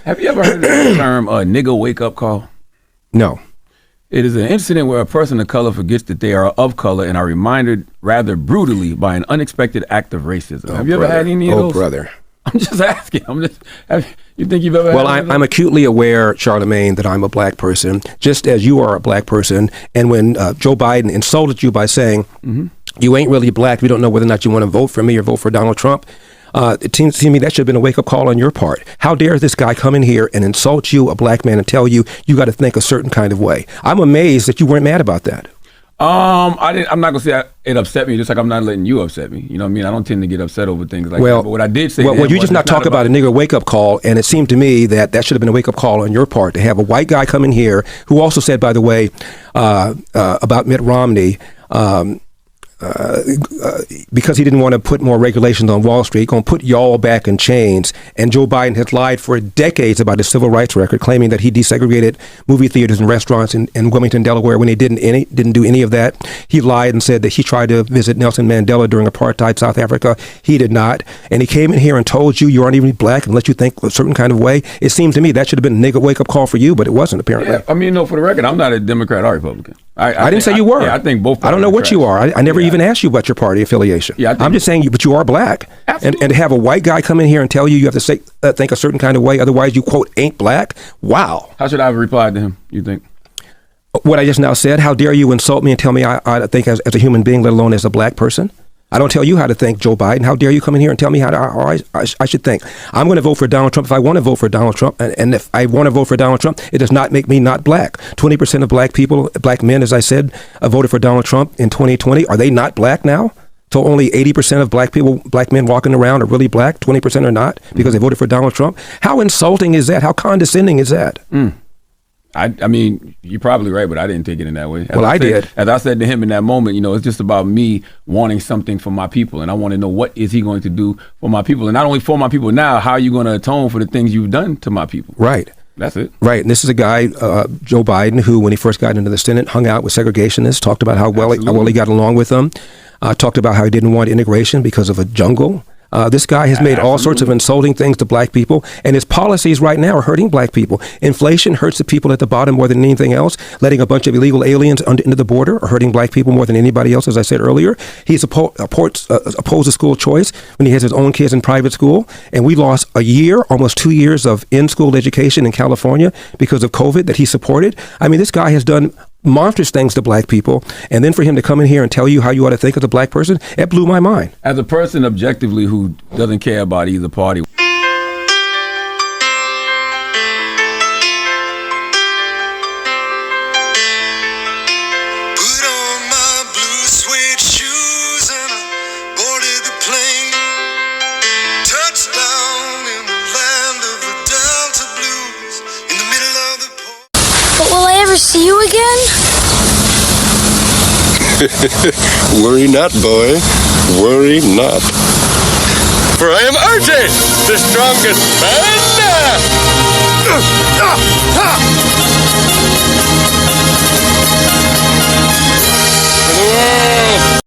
Have you ever heard of the term nigga wake-up call? No. It is an incident where a person of color forgets that they are of color and are reminded rather brutally by an unexpected act of racism. Have you ever had any of those? Oh, brother. I'm just asking. You think you've ever had Well, I'm acutely aware, Charlemagne, that I'm a black person, just as you are a black person. And when Joe Biden insulted you by saying, you ain't really black, we don't know whether or not you want to vote for me or vote for Donald Trump, it seems to me that should have been a wake-up call on your part. How dare this guy come in here and insult you, a black man, and tell you you got to think a certain kind of way? I'm amazed that you weren't mad about that. I'm not gonna say it upset me, just like I'm not letting you upset me. You know what I mean? I don't tend to get upset over things like that. But what I did say, well, you just not talk about a nigger wake-up call, and it seemed to me that should have been a wake-up call on your part to have a white guy come in here who also said, by the way, about Mitt Romney. Because he didn't want to put more regulations on Wall Street, going to put y'all back in chains. And Joe Biden has lied for decades about his civil rights record, claiming that he desegregated movie theaters and restaurants in Wilmington, Delaware, when he didn't do any of that. He lied and said that he tried to visit Nelson Mandela during apartheid South Africa. He did not. And he came in here and told you aren't even black and let you think a certain kind of way. It seemed to me that should have been a nigga wake-up call for you, but it wasn't, apparently. Yeah, I mean, no, for the record, I'm not a Democrat or Republican. I didn't say you were. Yeah, I think both. I don't know what you are. I never even asked you about your party affiliation. Yeah, I'm just saying but you are black. And to have a white guy come in here and tell you have to say think a certain kind of way, otherwise you, quote, ain't black. Wow. How should I have replied to him, you think? What I just now said, how dare you insult me and tell me I think as a human being, let alone as a black person? I don't tell you how to think, Joe Biden. How dare you come in here and tell me how I should think? I'm going to vote for Donald Trump if I want to vote for Donald Trump. And if I want to vote for Donald Trump, it does not make me not black. 20% of black people, black men, as I said, voted for Donald Trump in 2020. Are they not black now? So only 80% of black men walking around are really black, 20% are not because they voted for Donald Trump. How insulting is that? How condescending is that? I mean, you're probably right, but I didn't take it in that way. I did. As I said to him in that moment, it's just about me wanting something for my people. And I want to know what is he going to do for my people. And not only for my people now, how are you going to atone for the things you've done to my people? Right. That's it. Right. And this is a guy, Joe Biden, who, when he first got into the Senate, hung out with segregationists, talked about how well he got along with them, talked about how he didn't want integration because of a jungle. This guy has made all sorts of insulting things to black people, and his policies right now are hurting black people. Inflation hurts the people at the bottom more than anything else. Letting a bunch of illegal aliens into the border are hurting black people more than anybody else, as I said earlier. He's opposed to school choice when he has his own kids in private school, and we lost a year, almost 2 years of in-school education in California because of COVID that he supported. I mean, this guy has done monstrous things to black people, and then for him to come in here and tell you how you ought to think as a black person, it blew my mind. As a person objectively who doesn't care about either party. Put on my blue suede shoes and I boarded the plane. Touchdown in the land of the Delta Blues, in the middle of the But will I ever see you again? Worry not, boy. Worry not. For I am Archie, the strongest man.